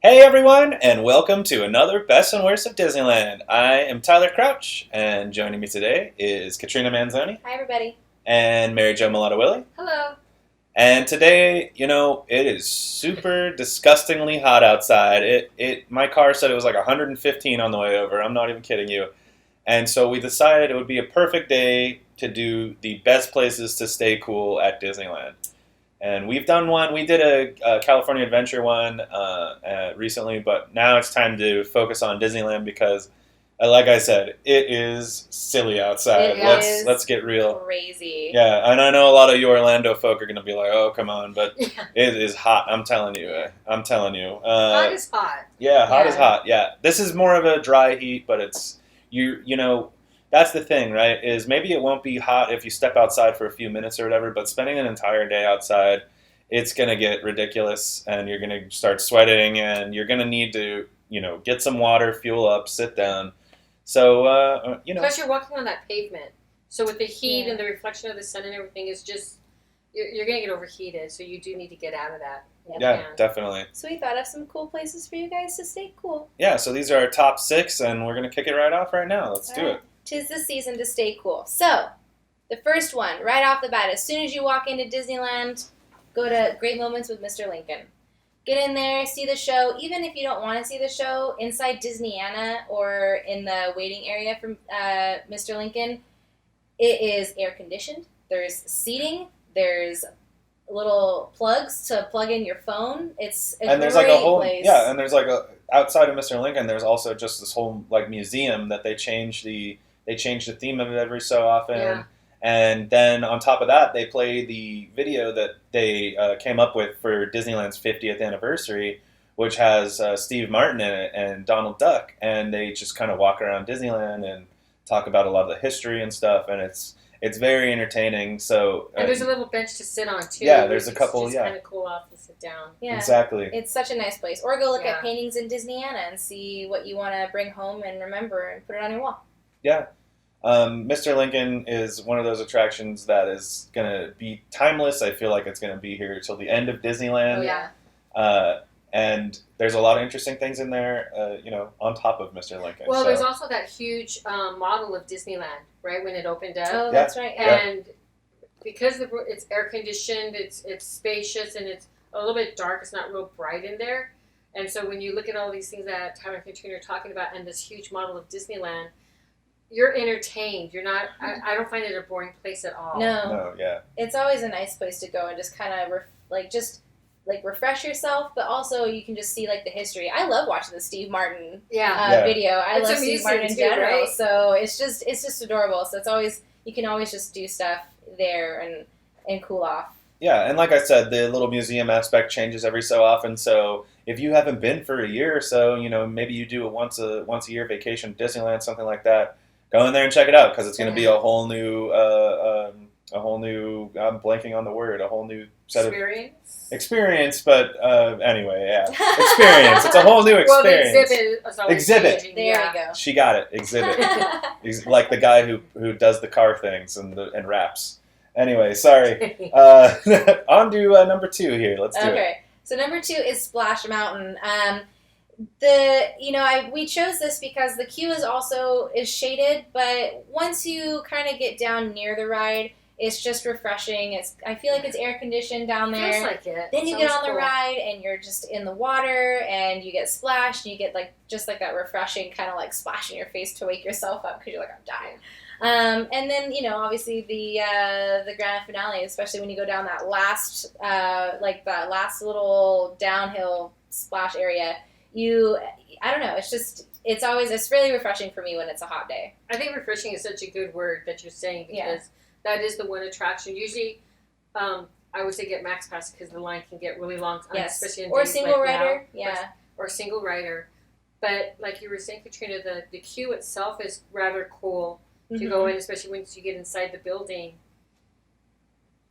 Hey everyone, and welcome to another Best and Worst of Disneyland. I am Tyler Crouch, and joining me today is Katrina Manzoni. Hi everybody. And Mary Jo Mulatto-Willie. Hello. And today, it is super disgustingly hot outside. My car said it was like 115 on the way over. I'm not even kidding you. And so we decided it would be a perfect day to do the best places to stay cool at Disneyland. And we've done one. We did a California Adventure one recently, but now it's time to focus on Disneyland because, like I said, it is silly outside. Let's get real. Crazy. Yeah, and I know a lot of you Orlando folk are going to be like, "Oh, come on," but it is hot. I'm telling you. Hot is hot. Yeah, hot is hot. Yeah, this is more of a dry heat, but it's That's the thing, right? Is maybe it won't be hot if you step outside for a few minutes or whatever, but spending an entire day outside, it's going to get ridiculous, and you're going to start sweating, and you're going to need to, get some water, fuel up, sit down. So, Plus, you're walking on that pavement. So with the heat and the reflection of the sun and everything, is just, you're going to get overheated, so you do need to get out of that. Yeah, definitely. So we thought of some cool places for you guys to stay cool. Yeah, so these are our top 6, and we're going to kick it right off right now. Let's do it. 'Tis the season to stay cool. So, the first one, right off the bat, as soon as you walk into Disneyland, go to Great Moments with Mr. Lincoln. Get in there, see the show. Even if you don't want to see the show, inside Disneyana or in the waiting area for Mr. Lincoln, it is air-conditioned. There's seating. There's little plugs to plug in your phone. It's a there's great like a whole place. Yeah, and there's like outside of Mr. Lincoln, there's also just this whole like museum that they change the theme of it every so often. Yeah. And then on top of that, they play the video that they came up with for Disneyland's 50th anniversary, which has Steve Martin in it and Donald Duck, and they just kind of walk around Disneyland and talk about a lot of the history and stuff, and it's very entertaining. So and there's a little bench to sit on too. Yeah, there's a couple. Just kind of cool off to sit down. Yeah, exactly. It's such a nice place. Or go look at paintings in Disneyana and see what you want to bring home and remember and put it on your wall. Yeah. Mr. Lincoln is one of those attractions that is going to be timeless. I feel like it's going to be here till the end of Disneyland. Oh, yeah. And there's a lot of interesting things in there, on top of Mr. Lincoln. Well, there's also that huge model of Disneyland, right, when it opened up. Oh, that's right. And because it's air-conditioned, it's spacious, and it's a little bit dark. It's not real bright in there. And so when you look at all these things that Tyler and Katrina are talking about and this huge model of Disneyland, you're entertained. You're not. I don't find it a boring place at all. No, yeah. It's always a nice place to go and just kind of refresh yourself, but also you can just see like the history. I love watching the Steve Martin video. I love Steve Martin in general, right? So it's just adorable. So you can always just do stuff there and cool off. Yeah, and like I said, the little museum aspect changes every so often. So if you haven't been for a year or so, maybe you do a once a year vacation to Disneyland, something like that. Go in there and check it out because it's going to be a whole new. I'm blanking on the word. A whole new set of experience. But anyway, yeah, experience. It's a whole new experience. Well, the exhibit. There you go. She got it. Exhibit. Like the guy who does the car things and raps. Anyway, sorry. On to number 2 here. Let's do it. Okay, so number 2 is Splash Mountain. We chose this because the queue is shaded, but once you kind of get down near the ride, it's just refreshing. I feel like it's air conditioned down there. Feels like it. Then you get on the ride and you're just in the water and you get splashed and you get just that refreshing kind of splash in your face to wake yourself up because you're like, I'm dying. And then obviously the grand finale, especially when you go down that last little downhill splash area. I don't know. It's really refreshing for me when it's a hot day. I think refreshing is such a good word that you're saying because that is the one attraction. Usually, I would say get Max Pass because the line can get really long, especially in days single like rider, now, or single rider. But like you were saying, Katrina, the queue itself is rather cool to go in, especially once you get inside the building,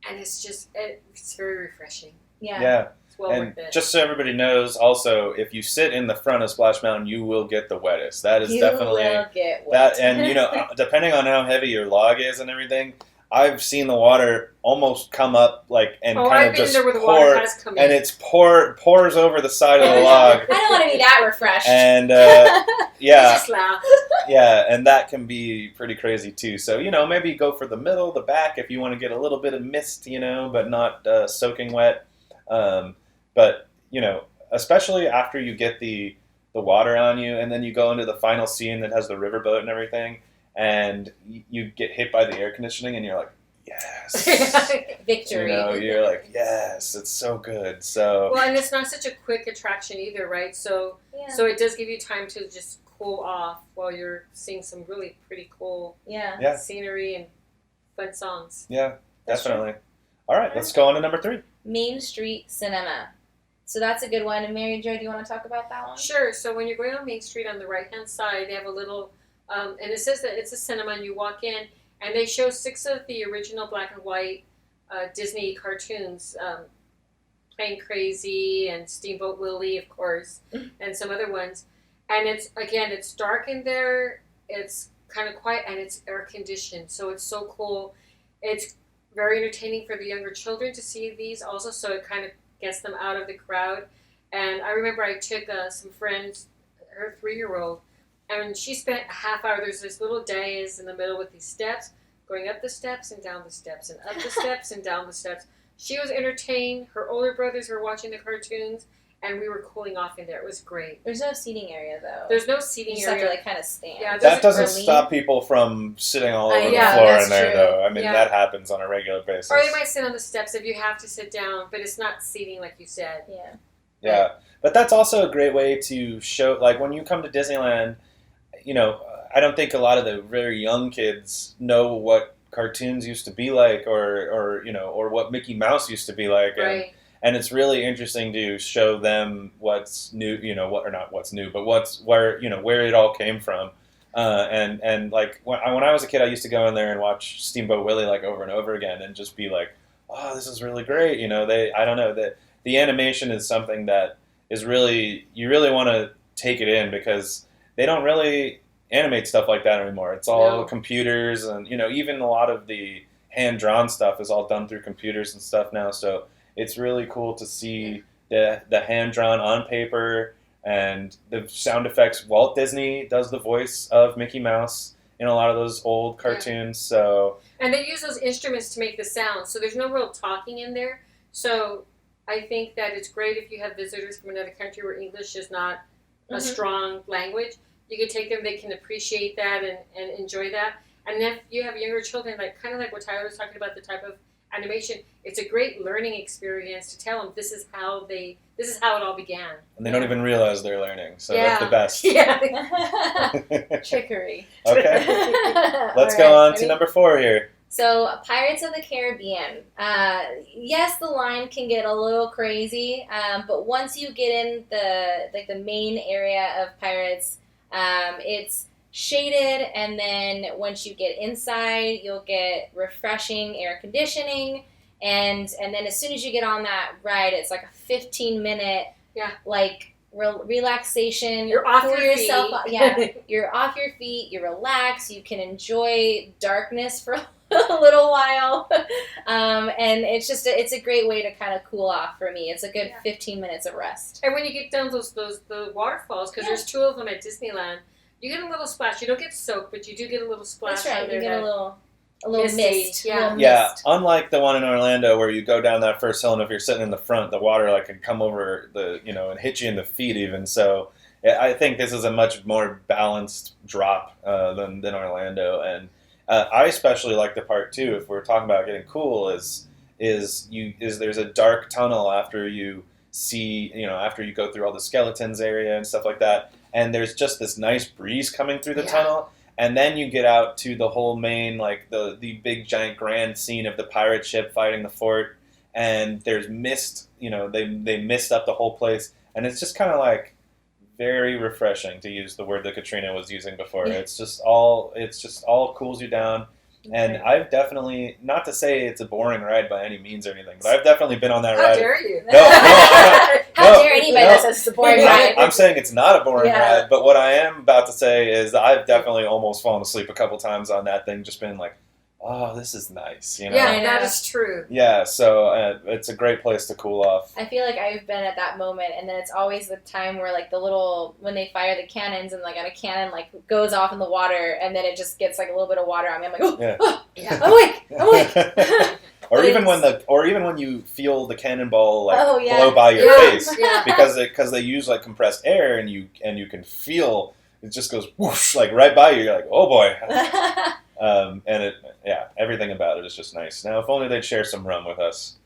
and it's very refreshing. Yeah. Well worth it. Just so everybody knows, also, if you sit in the front of Splash Mountain, you will get the wettest. That is definitely will get wet. And depending on how heavy your log is and everything, I've seen the water almost come up and kind I've of been just there where the pour, water has come in. and it's pours over the side of the log, I don't want to be that refreshed. and You just laugh. yeah, and that can be pretty crazy too. So maybe go for the middle, the back if you want to get a little bit of mist, but not soaking wet. But especially after you get the water on you, and then you go into the final scene that has the riverboat and everything, and you get hit by the air conditioning, and you're like, yes, Victory. You're like, yes, it's so good. So well, and it's not such a quick attraction either, right? So so it does give you time to just cool off while you're seeing some really pretty cool scenery and fun songs. Yeah, That's definitely. All right, let's go on to number 3. Main Street Cinema. So that's a good one. And Mary Jo, do you want to talk about that one? Sure. So when you're going on Main Street on the right-hand side, they have a little, and it says that it's a cinema, and you walk in, and they show 6 of the original black and white Disney cartoons, Plain Crazy and Steamboat Willie, of course, and some other ones. And it's dark in there, it's kind of quiet, and it's air-conditioned, so it's so cool. It's very entertaining for the younger children to see these also, so it kind of gets them out of the crowd. And I remember I took some friends, her 3-year-old, and she spent a half hour. There's this little dais in the middle with these steps, going up the steps and down the steps and up the steps and down the steps. She was entertained. Her older brothers were watching the cartoons, and we were cooling off in there. It was great. There's no seating area, though. There's no seating you just area. have to kind of stand. Yeah, That doesn't stop people from sitting all over the floor that's in there, true. though. I mean, that happens on a regular basis. Or they might sit on the steps if you have to sit down, but it's not seating like you said. Yeah. Yeah, but that's also a great way to show, when you come to Disneyland, I don't think a lot of the very young kids know what cartoons used to be like, or what Mickey Mouse used to be like, Right. and it's really interesting to show them what's new, not what's new, but where it all came from. And when I was a kid, I used to go in there and watch Steamboat Willie over and over again, and just be like, oh, this is really great. I don't know, that the animation is something that is really, you really want to take it in, because they don't really animate stuff like that anymore. It's all computers, and even a lot of the hand-drawn stuff is all done through computers and stuff now. So it's really cool to see the hand-drawn on paper, and the sound effects. Walt Disney does the voice of Mickey Mouse in a lot of those old cartoons. So and they use those instruments to make the sound, so there's no real talking in there. So I think that it's great if you have visitors from another country where English is not a strong language. You can take them, they can appreciate that and enjoy that. And if you have younger children, kind of like what Tyler was talking about, the type of animation, it's a great learning experience to tell them this is how it all began. And they don't even realize they're learning, so that's the best. Yeah. Trickery. Okay. Let's go on to number 4 here. So, Pirates of the Caribbean. Yes, the line can get a little crazy, but once you get in the main area of Pirates, it's shaded, and then once you get inside, you'll get refreshing air conditioning, and then as soon as you get on that ride, it's like a 15-minute relaxation. You're off your yourself feet. Yeah, you're off your feet. You relax. You can enjoy darkness for a little while, and it's a great way to kind of cool off for me. It's a good 15 minutes of rest. And when you get down the waterfalls, because there's 2 of them at Disneyland, you get a little splash. You don't get soaked, but you do get a little splash. That's right. You get a little misty. mist. Yeah. A little Yeah, mist. unlike the one in Orlando where you go down that first hill, and if you're sitting in the front, the water can come over and hit you in the feet even. So I think this is a much more balanced drop than Orlando, and I especially like the part too. If we're talking about getting cool, is there's a dark tunnel after you after you go through all the skeletons area and stuff like that, and there's just this nice breeze coming through the tunnel. And then you get out to the whole main, the big giant grand scene of the pirate ship fighting the fort, and there's mist. They mist up the whole place, and it's just kind of very refreshing, to use the word that Katrina was using before. Yeah. It's just all cools you down. And I've definitely, not to say it's a boring ride by any means or anything, but I've definitely been on that ride. How dare you? How dare anybody that says it's a boring ride? I'm saying it's not a boring Yeah. ride, but what I am about to say is that I've definitely almost fallen asleep a couple times on that thing, just been like, oh, this is nice. You know? Yeah, I know. that is true. Yeah, so it's a great place to cool off. I feel like I've been at that moment, and then it's always the time where like the little when they fire the cannons and like a cannon like goes off in the water, and then it just gets like a little bit of water on me. I'm like, oh, Yeah. Yeah. I'm awake. Or But even when you feel the cannonball like Oh, yeah. blow by your Yeah. face, Yeah. because they use like compressed air, and you can feel it just goes whoosh like right by you. You're like, oh boy. And everything about it is just nice. Now, if only they'd share some rum with us.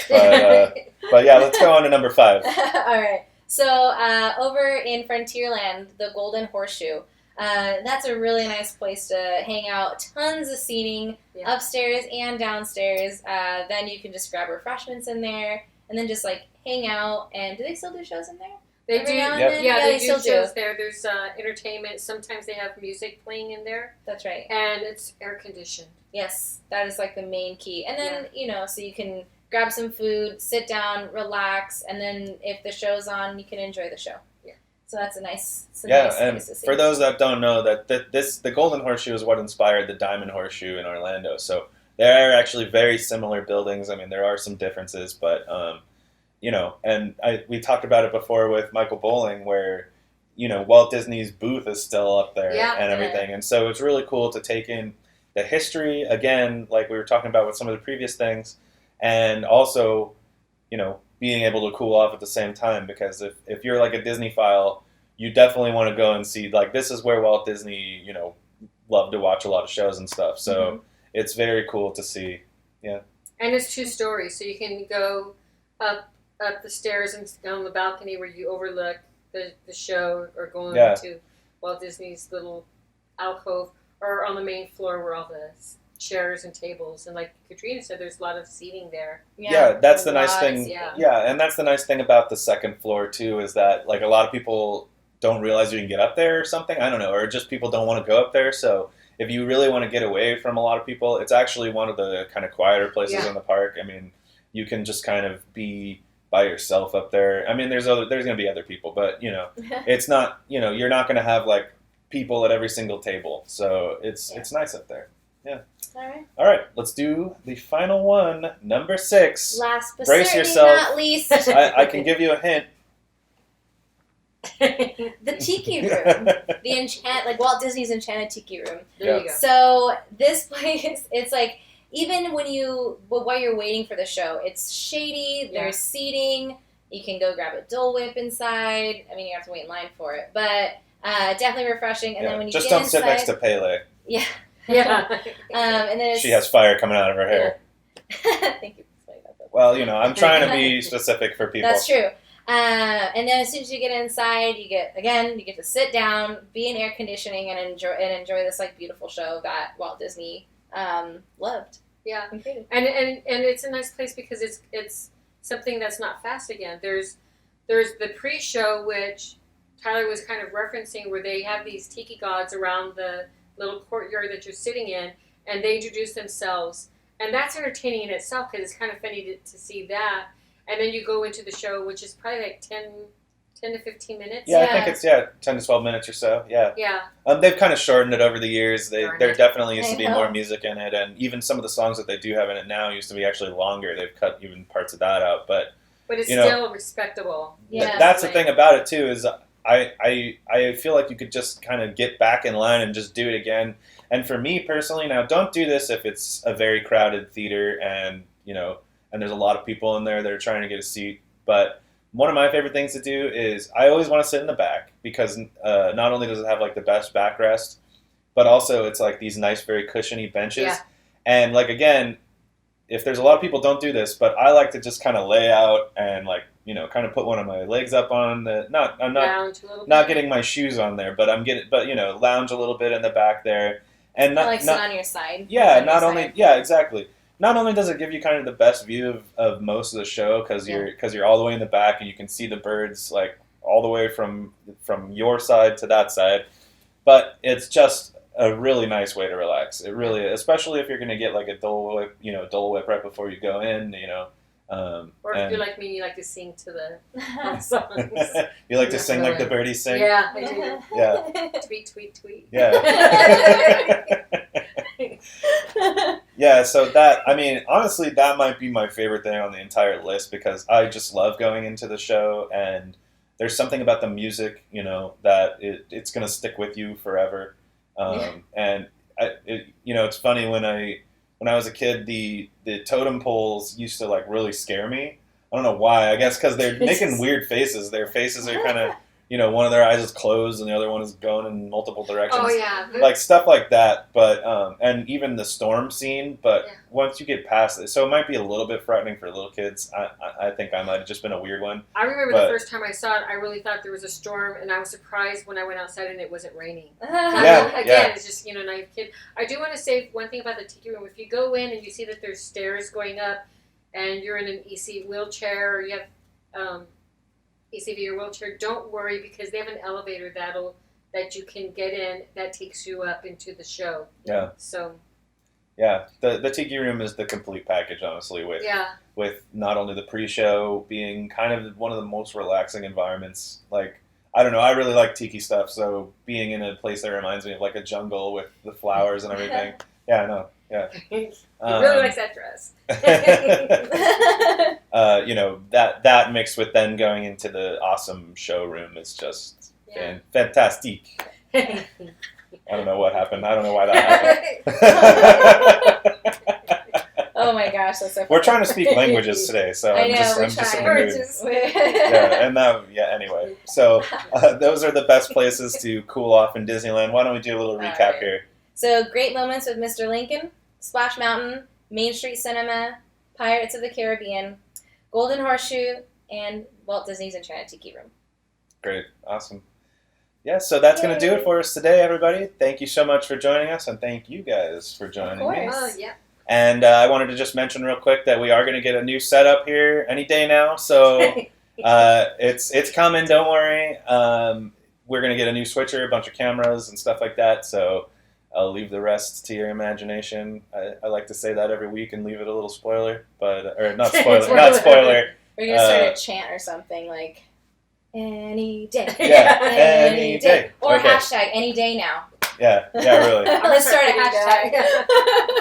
But yeah, let's go on to number 5. All right. So over in Frontierland, the Golden Horseshoe. That's a really nice place to hang out. Tons of seating Yeah. upstairs and downstairs. Then you can just grab refreshments in there and then just like hang out. And do they still do shows in there? They Every do. now and Yep. then? Yeah, Yeah, they they do still shows do. there. There's entertainment. Sometimes they have music playing in there, That's right. and it's air conditioned. Yes, that is like the main key. And then, so you can grab some food, sit down, relax, and then if the show's on, you can enjoy the show. Yeah. So that's a nice Yeah, nice and place to see. for those that don't know, the Golden Horseshoe is what inspired the Diamond Horseshoe in Orlando. So there are actually very similar buildings. I mean, there are some differences, but and we talked about it before with Michael Bowling, where Walt Disney's booth is still up there Yeah. and everything, and so it's really cool to take in the history again, like we were talking about with some of the previous things, and also being able to cool off at the same time, because if you're like a Disney file, you definitely want to go and see, like, this is where Walt Disney loved to watch a lot of shows and stuff, so it's very cool to see. And it's 2 stories, so you can go up the stairs and go on the balcony where you overlook the show, or go into Walt Disney's little alcove, or on the main floor where all the chairs and tables, and like Katrina said, there's a lot of seating there. Yeah, that's the nice Lots, thing. yeah. And that's the nice thing about the second floor too, is that like a lot of people don't realize you can get up there or something. I don't know, or just people don't want to go up there. So if you really want to get away from a lot of people, it's actually one of the kind of quieter places Yeah. in the park. I mean, you can just kind of be by yourself up there. I mean, there's going to be other people, but it's not, you're not going to have like people at every single table. So it's nice up there. Yeah. All right, let's do the final one, number 6. Last but Brace certainly yourself. not least, I can give you a hint. the Tiki Room. The Walt Disney's Enchanted Tiki Room. There you go. So this place, it's like, even while you're waiting for the show, it's shady, Yeah. there's seating, you can go grab a Dole Whip inside. I mean, you have to wait in line for it, but definitely refreshing. And then when you just get don't sit inside, next to Pele. Yeah. Yeah. And then it's, She has fire coming out of her hair. Thank you for explaining that. Well, I'm trying to be specific for people. That's true. And then as soon as you get inside, you get to sit down, be in air conditioning, and enjoy this like beautiful show that Walt Disney loved. Yeah. And created. And it's a nice place because it's something that's not fast again. There's the pre-show, which Tyler was kind of referencing, where they have these tiki gods around the little courtyard that you're sitting in, and they introduce themselves, and that's entertaining in itself because it's kind of funny to see that. And then you go into the show, which is probably like 10 to 15 minutes. Yeah, I think it's 10 to 12 minutes or so. Yeah. Yeah. They've kind of shortened it over the years. There definitely used to be I know. more music in it, and even some of the songs that they do have in it now used to be actually longer. They've cut even parts of that out, but But it's still respectable. Yeah. that's the thing about it too, is I feel like you could just kind of get back in line and just do it again. And for me personally, now don't do this if it's a very crowded theater and and there's a lot of people in there that are trying to get a seat. But one of my favorite things to do is I always want to sit in the back, because not only does it have like the best backrest, but also it's like these nice, very cushiony benches. Yeah. And like, again, if there's a lot of people, don't do this, but I like to just kind of lay out and like, kind of put one of my legs up on I'm not Lounge a little not bit. getting my shoes on there, but lounge a little bit in the back there. And Or, sit on your side. yeah, On not your only side. yeah, exactly. Not only does it give you kind of the best view of most of the show, because you're all the way in the back and you can see the birds like all the way from your side to that side, but it's just a really nice way to relax. It really is, especially if you're going to get like a Dole Whip right before you go in. Or if you're like me, you like to sing to the songs. You like to That's sing like the really- birdies sing. Yeah, I do. Yeah. Tweet, tweet, tweet. Yeah. Yeah, so that, I mean, honestly, that might be my favorite thing on the entire list because I just love going into the show, and there's something about the music, that it's going to stick with you forever. And it's funny when I was a kid, the totem poles used to like really scare me. I don't know why. I guess because they're making weird faces. Their faces are kind of, one of their eyes is closed and the other one is going in multiple directions. Oh yeah, Like stuff like that. But and even the storm scene. But once you get past it, so it might be a little bit frightening for little kids. I think I might have just been a weird one. I remember the first time I saw it, I really thought there was a storm, and I was surprised when I went outside and it wasn't raining. It's just naive kid. I do want to say one thing about the Tiki Room. If you go in and you see that there's stairs going up, and you're in an EC wheelchair, or you have ECV or wheelchair, don't worry because they have an elevator that you can get in that takes you up into the show. Yeah. So. Yeah, the Tiki Room is the complete package, honestly. With not only the pre-show being kind of one of the most relaxing environments. Like, I don't know, I really like tiki stuff, so being in a place that reminds me of like a jungle with the flowers and everything. Yeah, I know. Yeah. He really likes that dress. That mixed with then going into the awesome showroom is just fantastic. I don't know what happened. I don't know why that happened. Oh my gosh, that's so funny. We're trying to speak languages today, so I'm just in the mood. Anyway. So those are the best places to cool off in Disneyland. Why don't we do a little recap here? So, great moments with Mr. Lincoln, Splash Mountain, Main Street Cinema, Pirates of the Caribbean, Golden Horseshoe, and Walt Disney's Enchanted Tiki Room. Great. Awesome. Yeah, so that's going to do it for us today, everybody. Thank you so much for joining us, and thank you guys for joining me. And I wanted to just mention real quick that we are going to get a new setup here any day now, so it's coming, don't worry. We're going to get a new switcher, a bunch of cameras, and stuff like that, so I'll leave the rest to your imagination. I like to say that every week and leave it a little spoiler, or not spoiler, not spoiler. We're going to start a chant or something like, any day. Yeah, any day. Or hashtag any day now. Yeah, really. Let's start a hashtag.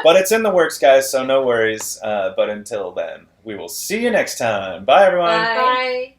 But it's in the works, guys, so no worries. But until then, we will see you next time. Bye, everyone. Bye.